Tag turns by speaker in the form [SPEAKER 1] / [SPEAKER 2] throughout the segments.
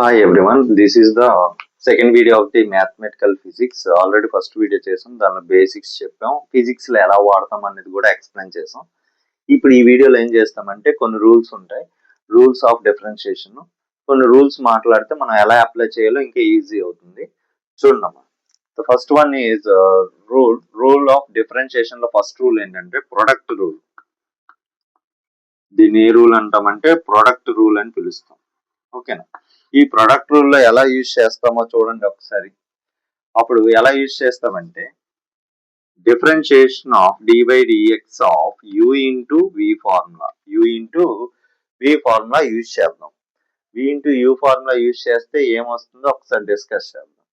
[SPEAKER 1] Hi everyone, this is the second video of the mathematical physics. Already first video చేసాం, దానిలో basics చెప్పాం, physics లో ఎలా వాడతాం అనేది కూడా ఎక్స్ప్లెయిన్ చేసాం. ఇప్పుడు ఈ వీడియోలో ఏం చేస్తామంటే కొన్ని రూల్స్ ఉంటాయి, రూల్స్ ఆఫ్ డిఫరెన్షియేషన్. కొన్ని రూల్స్ మాట్లాడితే మనం ఎలా అప్లై చేయాలో ఇంకా ఈజీ అవుతుంది. చూడమ్మా, the first one is rule of differentiation లో ఫస్ట్ రూల్ ఏంటంటే ప్రొడక్ట్ రూల్. దీన్ని ఏ రూల్ అంటామంటే ప్రొడక్ట్ రూల్ అని పిలుస్తాం. ఓకేనా, ఈ ప్రొడక్ట్ రూల్ లో ఎలా యూజ్ చేస్తామో చూడండి ఒకసారి. అప్పుడు ఎలా యూజ్ చేస్తామంటే differentiation of dy dx of u into v formula, u into v formula use చేద్దాం. v into u formula use చేస్తే ఏమొస్తుందో ఒకసారి డిస్కస్ చేద్దాం.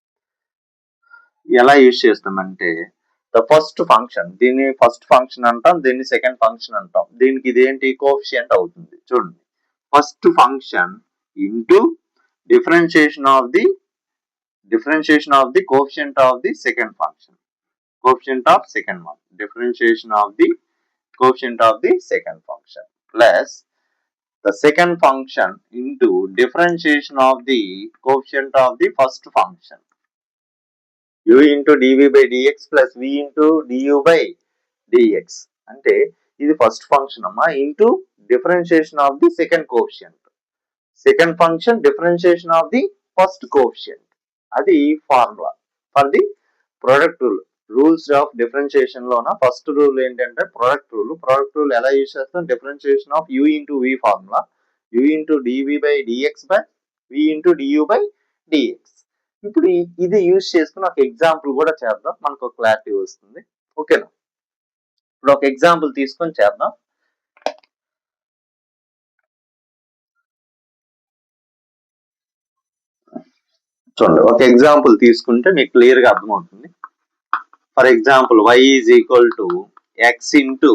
[SPEAKER 1] ఎలా యూజ్ చేస్తామంటే ద ఫస్ట్ ఫంక్షన్, దీన్ని ఫస్ట్ ఫంక్షన్ అంటాం, దీన్ని సెకండ్ ఫంక్షన్ అంటాం. దీనికి ఇదేంటి కోఎఫిషియంట్ అవుతుంది. చూడండి, first function into differentiation of the coefficient of the second function, coefficient of second one, differentiation of the coefficient of the second function plus the second function into differentiation of the coefficient of the first function, u into dv by dx plus v into du by dx. అంటే ఇది first function అమ్మా, into differentiation of the second coefficient, second function differentiation of the first coefficient. అది formula for the product rule. Rules of differentiation లోన first rule ఏంటంటే product rule. Product rule ఎలా use చేస్తాం? Differentiation of u into v formula, u into dv by dx by v into du by dx. ఇప్పుడు ఇది use చేసుకుని ఒక example కూడా చేద్దాం, మనకు ఒక క్లారిటీ వస్తుంది. ఓకేనా, ఇప్పుడు ఒక ఎగ్జాంపుల్ తీసుకొని చేద్దాం. చూడండి, ఒక ఎగ్జాంపుల్ తీసుకుంటే మీకు క్లియర్ గా అర్థమవుతుంది. For example y is equal to x into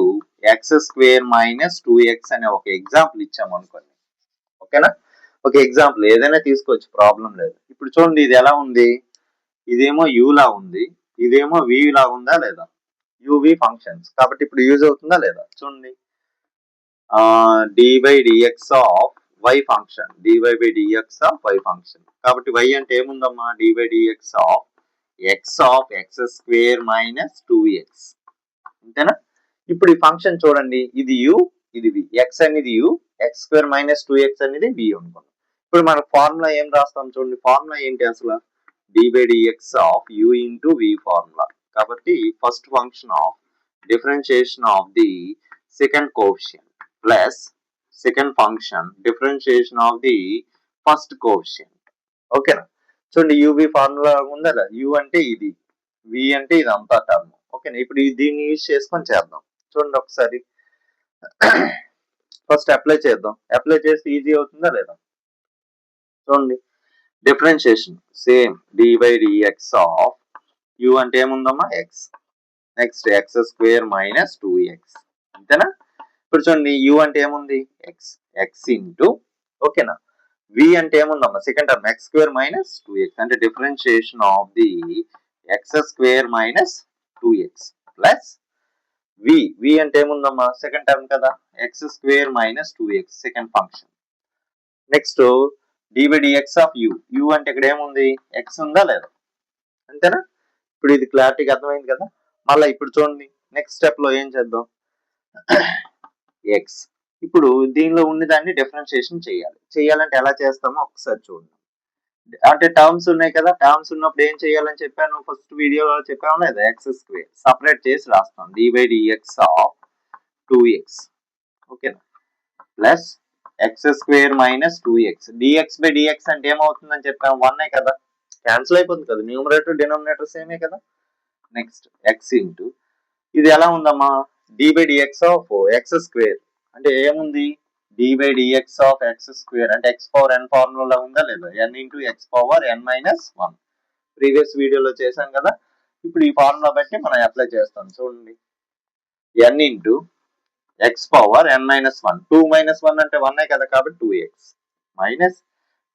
[SPEAKER 1] X square minus 2x అనే ఒక ఎగ్జాంపుల్ ఇచ్చాము అనుకోండి. ఓకేనా, ఒక ఎగ్జాంపుల్ ఏదైనా తీసుకోవచ్చు, ప్రాబ్లం లేదు. ఇప్పుడు చూడండి, ఇది ఎలా ఉంది? ఇదేమో u లా ఉంది, ఇదేమో v లా ఉందా లేదా? uv ఫంక్షన్స్ కాబట్టి ఇప్పుడు యూజ్ అవుతుందా లేదా? చూడండి, dy by dx of y function, dy by dx of y function. కాబట్టి y అంటే ఏముందమ్మా? dy by dx of x square minus 2x. అంతేనా? ఇప్పుడు ఈ ఫంక్షన్ చూడండి, ఇది u, ఇది v. x అనేది u, x square minus 2x అనేది v అనుకోండి. ఇప్పుడు మన ఫార్ములా ఏం రాస్తాం? చూడండి, ఫార్ములా ఏంటి అసలు? dy by dx of u into v formula. కాబట్టి first function of differentiation of the second coefficient plus second function differentiation of the first coefficient. ఓకేనా, చూడండి uv ఫార్ములా ఉందా? u అంటే ఇది, v అంటే ఇది అంతా టర్మ్. ఓకేనా, ఇప్పుడు దీన్ని యూజ్ చేసుకొని చేద్దాం. చూడండి ఒకసారి, ఫస్ట్ అప్లై చేద్దాం. అప్లై చేస్తే ఈజీ అవుతుందా లేదా? చూడండి, differentiation same dy by dx of u అంటే ఏముందమ్మా? x, next X square minus 2x. అంతేనా? ఇప్పుడు చూడండి, u అంటే ఏముంది? x ఇంటూ, ఓకేనా, v అంటే ఏముందమ్మా? Second term x square minus 2x, అంటే differentiation of the x square minus 2x plus v అంటే ఏముందమ్మా? సెకండ్ టర్మ్ కదా, x square minus 2x second function. Next dy by dx of u అంటే ఇక్కడ ఏముంది? x ఉందా లేదా? అంతేనా? ఇప్పుడు ఇది క్లారిటీగా అర్థమైంది కదా. మళ్ళీ ఇప్పుడు చూడండి, నెక్స్ట్ స్టెప్ లో ఏం చేద్దాం? x, ఇప్పుడు దీనిలో ఉన్న దాన్ని డిఫరెన్షియేషన్ చేయాలంటే ఎలా చేస్తామో ఒకసారి చూడండి. అంటే టర్మ్స్ ఉన్నాయి కదా, టర్మ్స్ ఉన్నప్పుడు ఏం చేయాలని చెప్పాను, ఫస్ట్ వీడియోలో చెప్పాము లేదా? ఎక్స్ స్క్వేర్ సపరేట్ చేసి రాస్తాం, dy by dx of 2x. ఓకేనా, plus x square minus 2x. dx by dx అంటే ఏమవుతుందని చెప్పాము? 1 కదా, క్యాన్సిల్ అయిపోతుంది కదా, న్యూమరేటర్ డినామినేటర్ సేమే కదా. నెక్స్ట్ ఎక్స్ ఇంటూ, ఇది ఎలా ఉందమ్మా? dy by dx of x square అంటే ఏముంది? dy by dx of x square అంటే x పవర్ n ఫార్ములా ఉందా లేదా? n into x power n minus 1 previous వీడియోలో చేశాం కదా. ఇప్పుడు ఈ ఫార్ములా బట్టి మనం అప్లై చేస్తాం. చూడండి, n into x power n minus 1, 2 minus 1 అంటే 1 కదా, కాబట్టి 2x మైనస్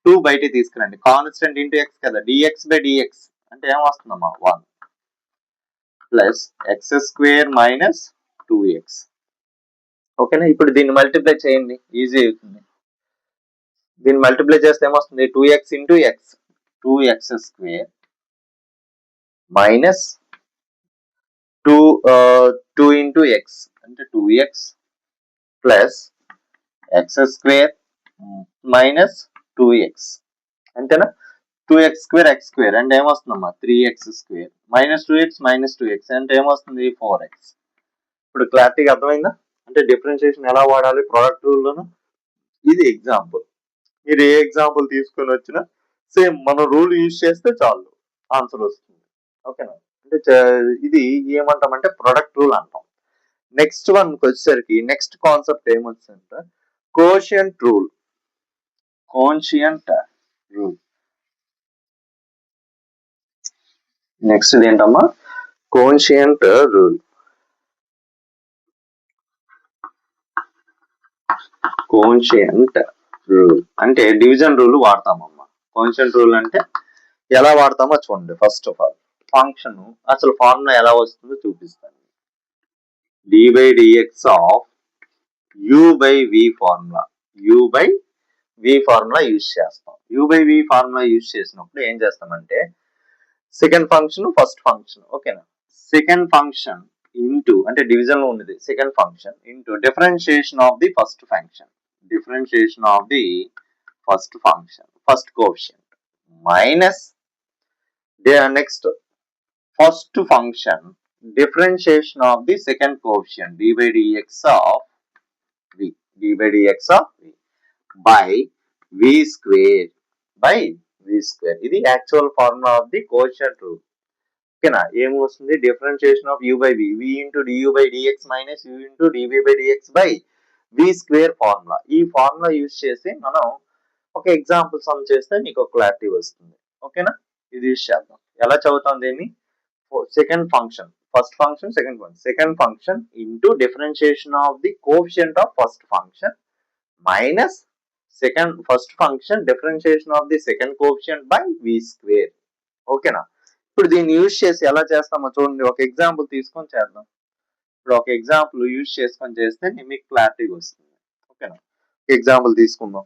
[SPEAKER 1] 2 బయట తీసుకురండి, కాన్స్టెంట్ ఇంటూ x కదా, dx బై dx అంటే ఏమొస్తుందమ్మా? 1 plus x square minus 2x. ఓకేనా, ఇప్పుడు దీన్ని మల్టిప్లై చేయండి, ఈజీ అవుతుంది. దీన్ని మల్టిప్లై చేస్తే ఏమొస్తుంది 2x into X 2x square minus 2 into X అంటే 2x plus x square minus 2x అంతేనా 2x స్క్వేర్ ఎక్స్ స్క్వేర్ అంటే ఏమొస్తుందమ్మా 3x స్క్వేర్ మైనస్ 2x అంటే ఏమొస్తుంది 4x. ఇప్పుడు క్లారిటీగా అర్థమైందా? అంటే డిఫరెన్షియేషన్ ఎలా వాడాలి ప్రోడక్ట్ రూల్లోను. ఇది ఎగ్జాంపుల్. మీరు ఏ ఎగ్జాంపుల్ తీసుకొని వచ్చినా సేమ్ మన రూల్ యూజ్ చేస్తే చాలు ఆన్సర్ వస్తుంది. ఓకేనా? అంటే ఇది ఏమంటామంటే ప్రొడక్ట్ రూల్ అంటాం. నెక్స్ట్ వన్ వచ్చేసరికి నెక్స్ట్ కాన్సెప్ట్ ఏమొచ్చిందంటే కోషియంట్ రూల్. నెక్స్ట్ ఏంటమ్మా కోషియంట్ రూల్. కోషియంట్ రూల్ అంటే డివిజన్ రూల్ వాడతామమ్మా. కోషియంట్ రూల్ అంటే ఎలా వాడతామో చూడండి. ఫస్ట్ ఆఫ్ ఆల్ ఫంక్షన్ అసలు ఫార్ములా ఎలా వస్తుందో చూపిస్తాను. dy dx of u by v formula use చేస్తాం. u by v formula use చేసినప్పుడు ఏం చేస్తామంటే సెకండ్ ఫంక్షన్ ఫస్ట్ ఫంక్షన్ ఓకేనా సెకండ్ ఫంక్షన్ ఇంటూ అంటే డివిజన్ లో ఉన్నది second function into differentiation of the first function first coefficient minus next first function differentiation of the second coefficient d by dx of v by v square ఇది actual formula of the coefficient rule. ఓకేనా ఏమి వస్తుంది differentiation of u by v into du by dx minus u into dv by dx by v square formula. ఈ formula use చేసి మనం ఒక example some చేస్తే మీకు ఒక క్లారిటీ వస్తుంది. ఓకేనా ఇది యూజ్ చేద్దాం. ఎలా చదువుతాం దీన్ని second function first function second function into differentiation of the coefficient of first function minus first function differentiation of the second coefficient by v square. ఓకేనా ఇప్పుడు దీన్ని యూజ్ చేసి ఎలా చేస్తామో చూడండి. ఒక ఎగ్జాంపుల్ తీసుకొని చేద్దాం. ఇప్పుడు ఒక ఎగ్జాంపుల్ యూజ్ చేసుకొని చేస్తే మీకు క్లారిటీ వస్తుంది. ఓకేనా ఎగ్జాంపుల్ తీసుకుందాం.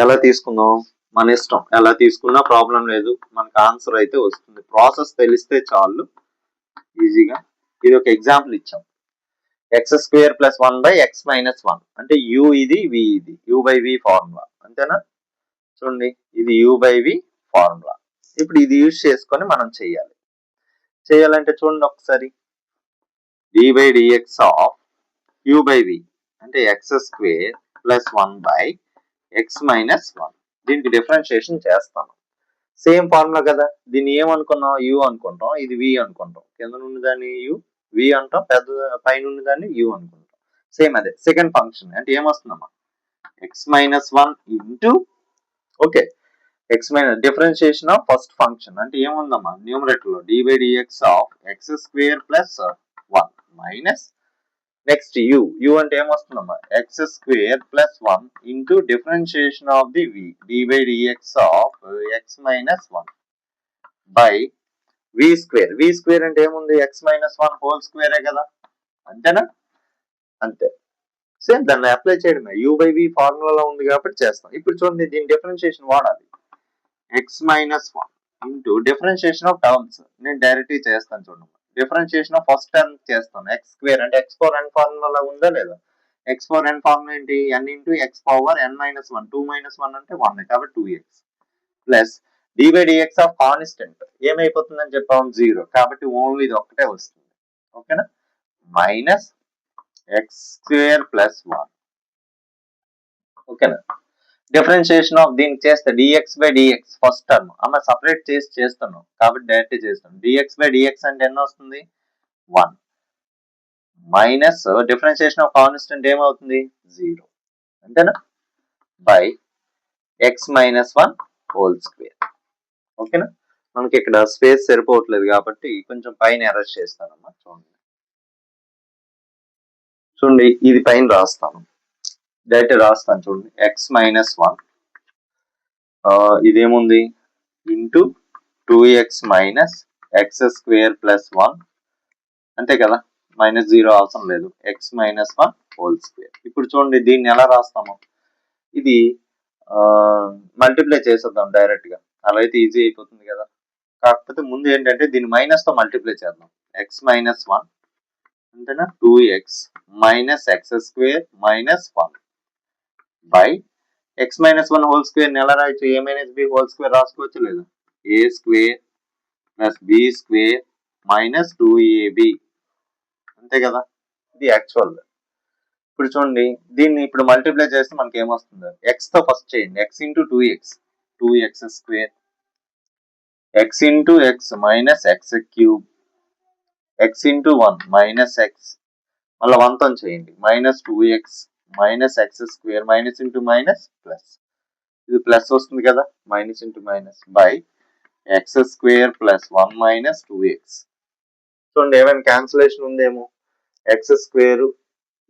[SPEAKER 1] ఎలా తీసుకుందాం మన ఇష్టం. ఎలా తీసుకున్నా ప్రాబ్లం లేదు. మనకు ఆన్సర్ అయితే వస్తుంది. ప్రాసెస్ తెలిస్తే చాలు ఈజీగా. ఇది ఒక ఎగ్జాంపుల్ ఇచ్చాం. X square plus 1 by x minus 1 అంటే u ఇది v ఇది u బై v ఫార్ములా అంతేనా. చూడండి ఇది u బై v ఫార్ములా. ఇప్పుడు ఇది యూజ్ చేసుకొని మనం చేయాలంటే చూడండి ఒకసారి d by dx of u by v అంటే X square plus 1 by x minus 1 దీనికి డిఫరెన్షియేషన్ చేస్తాను. సేమ్ ఫార్ములా కదా. దీన్ని ఏమనుకున్నాం u అనుకుంటాం ఇది v అనుకుంటాం. కింద నుండి దాన్ని u v అంటాం పెద్ద పైన నుండి దాన్ని u అనుకుంటాం. సేమ్ అదే సెకండ్ ఫంక్షన్ అంటే ఏమొస్తుందమ్మా x minus 1 into okay x minus differentiation of first function అంటే ఏముందమ్మా న్యూమరేటర్ లో d by dx of x square plus 1 minus next u అంటే ఏమొస్తుందమ్మా x square plus 1 into differentiation of the v d by dx of x minus 1 by v square అంటే ఏముంది X minus 1 whole స్క్వేరే కదా అంతేనా. అంతే same దాన్ని apply చేయడమే. u by v ఫార్ములాలో ఉంది కాబట్టి చేస్తాం. ఇప్పుడు చూడండి దీని డిఫరెన్షియేషన్ వాడాలి. X minus 1 into differentiation of terms నేను డైరెక్ట్ చేస్తాను చూడండి. డిఫరెన్షియేషన్ ఆఫ్ ఫస్ట్ టర్మ్ చేస్తాను. ఎక్స్ స్క్వేర్ అంటే ఎక్స్ పవర్ n ఫార్ములా ఉందా లేదా. ఎక్స్ పవర్ n ఫార్ములా ఏంటి n into x power n minus 1 2 minus 1 అంటే 1 కాబట్టి 2x plus d by dx of constant ఏమైపోతుందని చెప్పాం 0 కాబట్టి ఓన్లీ ఇది ఒక్కటే వస్తుంది. ఓకేనా మైనస్ ఎక్స్ స్క్వేర్ ప్లస్ 1 ఓకేనా. డిఫరెన్షియేషన్ ఆఫ్ దీనికి చేస్తే dx by dx first term అమ్మ సపరేట్ చేసి చేస్తున్నాం కాబట్టి డైరెక్ట్ చేస్తాం. dx బై dx అంటే ఎన్ని వస్తుంది 1 మైనస్ డిఫరెన్షియేషన్ ఆఫ్ కాన్స్టెంట్ ఏమవుతుంది 0 అంతేనా by x minus 1 whole square. ఓకేనా మనకి ఇక్కడ స్పేస్ సరిపోవట్లేదు కాబట్టి కొంచెం పైన ఎర్రర్ చేస్తానమ్మా. చూడండి ఇది పైన రాస్తాను డైరెక్ట్ రాస్తాను చూడండి ఎక్స్ మైనస్ 1 ఇదేముంది into 2x minus x square plus 1 అంతే కదా మైనస్ 0 అవసరం లేదు ఎక్స్ మైనస్ 1 హోల్ స్క్వేర్. ఇప్పుడు చూడండి దీన్ని ఎలా రాస్తాము, ఇది మల్టిప్లై చేసేద్దాం డైరెక్ట్ గా, అలా అయితే ఈజీ అయిపోతుంది కదా. కాకపోతే ముందు ఏంటంటే దీన్ని మైనస్ తో మల్టిప్లై చేద్దాం. ఎక్స్ మైనస్ 1 అంతేనా, 2x minus x square minus 1 by x minus 1 whole square ఎలా రాయొచ్చు, a minus b whole square రాసుకోవచ్చు లేదా, a square plus b square minus 2ab అంతే కదా, ఇది యాక్చువల్. ఇప్పుడు చూడండి దీన్ని ఇప్పుడు మల్టిప్లై చేస్తే మనకి ఏమొస్తుంది, ఎక్స్ తో ఫస్ట్ చేయండి, X into 2x square, X into X minus x cube, X into 1 minus X, మళ్ళీ 1 తో చేయండి, minus 2x minus x square, minus into minus plus, ఇది ప్లస్ వస్తుంది కదా, minus into minus by x square plus 1 minus 2x. చూడండి ఏమైనా cancellation ఉందేమో, X square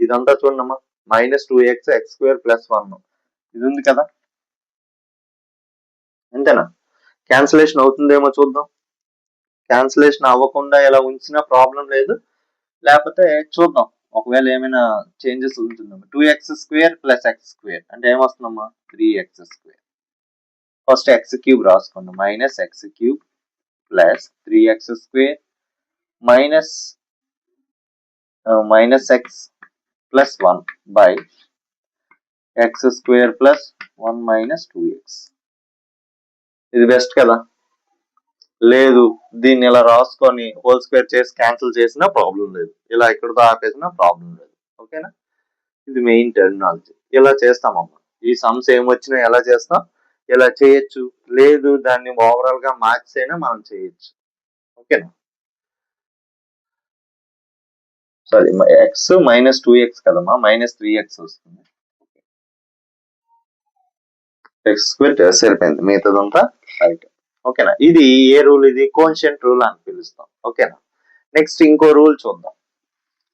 [SPEAKER 1] ఇదంతా చూడమ్మా, minus 2x X square plus 1 ఇది ఉంది కదా, అంతేనా, క్యాన్సిలేషన్ అవుతుందేమో చూద్దాం. క్యాన్సిలేషన్ అవ్వకుండా ఎలా ఉంచినా ప్రాబ్లం లేదు, లేకపోతే చూద్దాం ఒకవేళ ఏమైనా చేంజెస్ ఉంటుందమ్మా. 2x square plus x square అంటే ఏమొస్తుందమ్మా, 3x స్క్వేర్. ఫస్ట్ ఎక్స్ క్యూబ్ రాసుకోండి, minus x cube plus 3x square minus x plus 1 by x square plus 1 minus 2x. ఇది బెస్ట్ కదా, లేదు దీన్ని ఇలా రాసుకొని హోల్ స్క్వేర్ చేసి క్యాన్సిల్ చేసినా ప్రాబ్లం లేదు, ఇలా ఇక్కడతో ఆపేసినా ప్రాబ్లం లేదు. ఓకేనా, ఇది మెయిన్ టెర్మినాలజీ. ఇలా చేస్తామమ్మా, ఈ సమ్స్ ఏమొచ్చినా ఎలా చేస్తాం, ఇలా చేయొచ్చు, లేదు దాన్ని ఓవరాల్ గా మార్క్స్ అయినా మనం చేయొచ్చు. ఓకేనా, సారీ ఎక్స్ మైనస్ 2x కదమ్మా, మైనస్ 3x వస్తుంది, ఎక్స్ స్క్వేర్ సరిపోయింది, మిగతాదంతా రైట్. ఓకేనా, ఇది ఏ రూల్, ఇది కోన్షియంట్ రూల్ అని పిలుస్తాం. ఓకేనా, నెక్స్ట్ ఇంకో రూల్ చూద్దాం,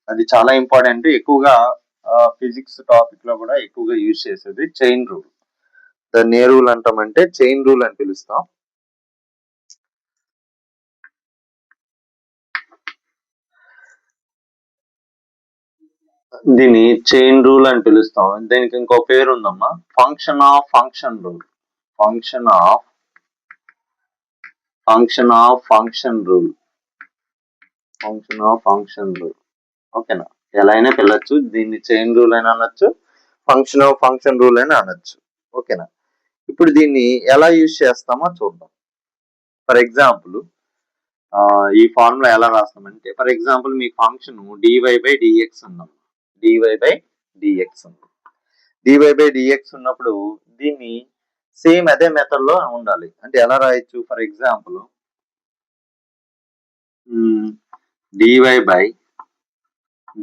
[SPEAKER 1] అది చాలా ఇంపార్టెంట్, ఎక్కువగా ఫిజిక్స్ టాపిక్ లో కూడా ఎక్కువగా యూజ్ చేసేది చైన్ రూల్. దాన్ని ఏ రూల్ అంటామంటే చైన్ రూల్ అని పిలుస్తాం. దీన్ని చైన్ రూల్ అని పిలుస్తాం. దీనికి ఇంకో పేరు ఉందమ్మా, function of function rule, function of function rule, function of function rule. ఓకేనా, ఎలా అయినా పిలవచ్చు, దీన్ని చైన్ రూల్ అయినా అనొచ్చు, ఫంక్షన్ ఆఫ్ ఫంక్షన్ రూల్ అయినా అనొచ్చు. ఓకేనా, ఇప్పుడు దీన్ని ఎలా యూజ్ చేస్తామో చూద్దాం. ఫర్ ఎగ్జాంపుల్ ఈ ఫార్ములా ఎలా రాస్తామంటే, ఫర్ ఎగ్జాంపుల్ మీ ఫంక్షన్ dy/dx ఉందాం, dy/dx ఉంది, dy/dx ఉన్నప్పుడు దీన్ని సేమ్ అదే మెథడ్ లో ఉండాలి. అంటే ఎలా రాయొచ్చు, for example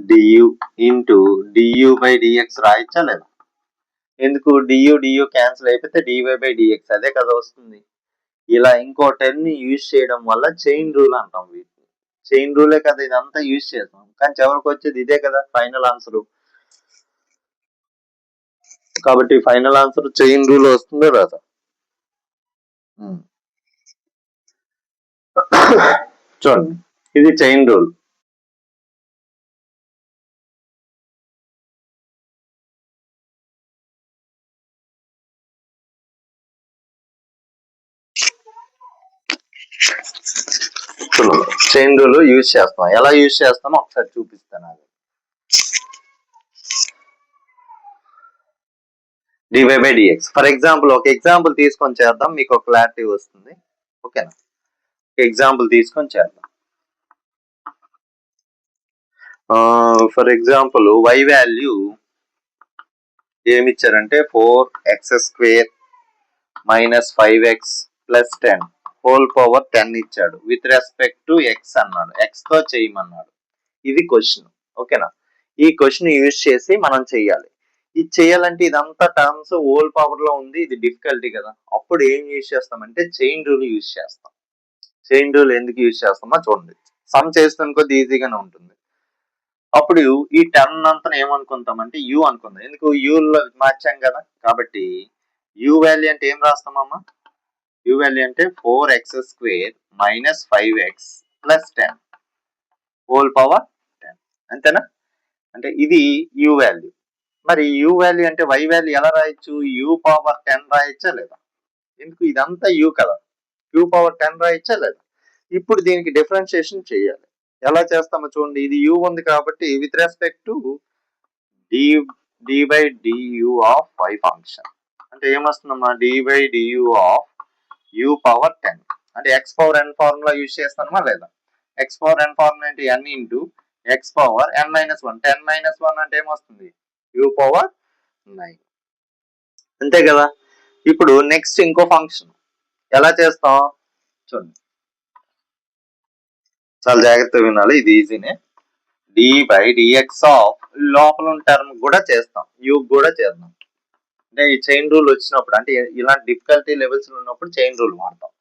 [SPEAKER 1] dy/du into du/dx రాయొచ్చా లేదా, ఎందుకు du క్యాన్సిల్ అయిపోతే dy/dx అదే కదా వస్తుంది. ఇలా ఇంకో టర్మ్ ని యూజ్ చేయడం వల్ల చైన్ రూల్ అంటాం. వీటిని చైన్ రూలే కదా ఇదంతా యూజ్ చేస్తాం, కానీ చివరికి వచ్చేది ఇదే కదా ఫైనల్ ఆన్సర్. కాబట్టి ఫైనల్ ఆన్సర్ చైన్ రూల్ వస్తుందో రాదా. చూడండి ఇది chain rule. Chain rule use చేస్తాం, ఎలా యూజ్ చేస్తామో ఒకసారి చూపిస్తాను. dy/dx ఫర్ ఎగ్జాంపుల్ ఒక ఎగ్జాంపుల్ తీసుకొని చేద్దాం, మీకు ఒక క్లారిటీ వస్తుంది. ఓకేనా, ఎగ్జాంపుల్ తీసుకొని చేద్దాం. ఫర్ ఎగ్జాంపుల్ y వాల్యూ ఏమి ఇచ్చారంటే 4x² minus 5x plus 10 whole power 10 ఇచ్చాడు, విత్ రెస్పెక్ట్ టు x అన్నాడు, x తో చేయమన్నాడు. ఇది క్వశ్చన్. ఓకేనా, ఈ క్వశ్చన్ యూజ్ చేసి మనం చెయ్యాలి. ఇది చేయాలంటే ఇదంతా టర్మ్స్ హోల్ పవర్ లో ఉంది, ఇది డిఫికల్టీ కదా, అప్పుడు ఏం యూజ్ చేస్తామంటే చైన్ రూల్ యూజ్ చేస్తాం. చైన్ రూల్ ఎందుకు యూజ్ చేస్తామో చూడండి, సమ్ చేస్తున్న కొద్ది ఈజీగానే ఉంటుంది. అప్పుడు ఈ 10 అంతా ఏమనుకుంటామంటే u అనుకుందాం, ఎందుకు యూలో మార్చాం కదా, కాబట్టి u వాల్యూ అంటే ఏం రాస్తామమ్మా, u వాల్యూ అంటే 4x² minus 5x plus 10 whole power 10 అంతేనా. అంటే ఇది u వాల్యూ. మరి u వాల్యూ అంటే y వాల్యూ ఎలా రాయొచ్చు? u⁻10 రాయొచ్చా లేదా? ఎందుకు ఇదంతా u కదా, u⁻10 రాయొచ్చా లేదా? ఇప్పుడు దీనికి డిఫరెన్షియేషన్ చేయాలి. ఎలా చేస్తామో చూడండి. ఇది u ఉంది కాబట్టి with respect to d/du of y function అంటే ఏమొస్తుందమ్మా? d/du ఆఫ్ u⁻10 అంటే x⁻n ఫార్ములా యూజ్ చేస్తామా లేదా? x⁻n ఫార్ములా అంటే n ఇంటూ x⁻n-1. 10-1 అంటే ఏమొస్తుంది? u⁻9. అంతే కదా. ఇప్పుడు నెక్స్ట్ ఇంకో ఫంక్షన్ ఎలా చేస్తాం చూడండి, చాలా జాగ్రత్తగా వినాలి, ఇది ఈజీనే. d/dx ఆఫ్ లోపల టర్మ్ కూడా చేస్తాం, u కూడా చేద్దాం. అంటే ఈ చైన్ రూల్ వచ్చినప్పుడు, అంటే ఇలాంటి డిఫికల్టీ లెవెల్స్ ఉన్నప్పుడు చైన్ రూల్ వాడతాం.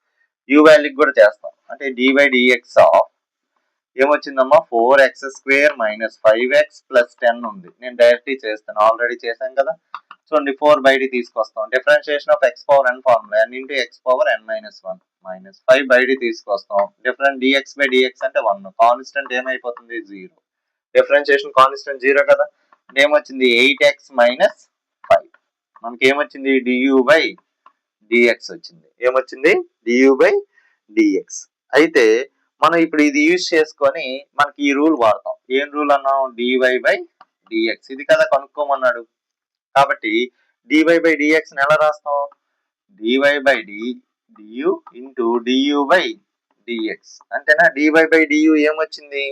[SPEAKER 1] u వాల్యూ కూడా చేస్తాం. అంటే d/dx ఆఫ్ ఏమొచ్చిందమ్మా? 4x² - 5x + 10 ఉంది. నేను డైరెక్ట్లీ చేస్తాను, ఆల్రెడీ చేశాను కదా. చూడండి 4/d తీసుకొస్తాం. Differentiation of x⁻n formula n × x⁻n-1 - 5/d తీసుకొస్తాం. డిఫరెంట్ dx/dx అంటే 1, కాన్స్టెంట్ ఏమైపోతుంది? 0. డిఫరెన్షియేషన్ కాన్స్టెంట్ 0 కదా. ఏమొచ్చింది? 8x - 5. మనకి ఏమొచ్చింది? du/dx వచ్చింది. ఏమొచ్చింది? du/dx. అయితే మనం ఇప్పుడు ఇది యూజ్ చేసుకొని మనకి ఈ రూల్ వాడతాం. ఏం రూల్ అన్నాం? dy/dx. ఇది కదా కనుక్కోమన్నాడు. కాబట్టి dy/dx ని ఎలా రాస్తాం? dy/du ఇంటూ du/dx అంతేనా. dy/du ఏమొచ్చింది?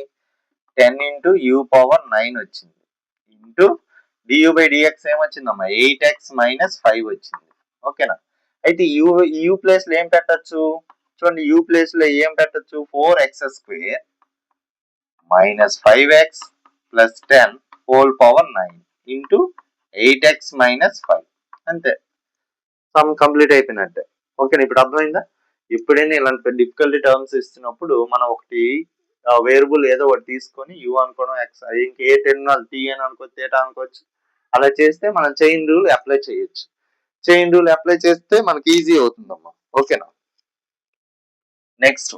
[SPEAKER 1] 10 × u⁻9 వచ్చింది. Into du/dx ఏమొచ్చిందమ్మా? 8x - 5 వచ్చింది. ఓకేనా. అయితే u ప్లేస్ లో ఏం పెట్టచ్చు? చూడండి, u ప్లేస్ లో ఏం పెట్టచ్చు? 4x² - 5x + 10 whole power 9 into 8x - 5. అంతే, సమ్ కంప్లీట్ అయిపోయినట్టే. ఓకేనా. ఇప్పుడు అర్థమైందా? ఎప్పుడైనా ఇలాంటి డిఫికల్టీ టర్మ్స్ ఇస్తున్నప్పుడు మనం ఒకటి వేరియబుల్ ఏదో ఒకటి తీసుకొని u అనుకోవడం, x ఇంకే టెర్మినల్ t అని అనుకోవచ్చు, థీటా అనుకోవచ్చు. అలా చేస్తే మనం చైన్ రూల్ అప్లై చేయొచ్చు. చైన్ రూల్ అప్లై చేస్తే మనకి ఈజీ అవుతుందమ్మా. ఓకేనా. నెక్స్ట్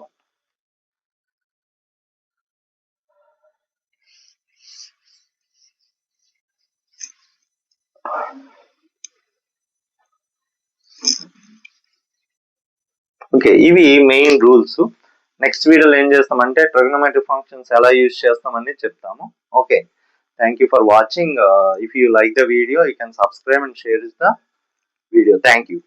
[SPEAKER 1] ఓకే, ఇవి మెయిన్ రూల్స్. నెక్స్ట్ వీడియోలో ఏం చేస్తామంటే ట్రిగనోమెట్రిక్ ఫంక్షన్స్ ఎలా యూజ్ చేస్తామని చెప్తాము. Okay, thank you for watching. If you like the video, you can subscribe and share the video. Thank you.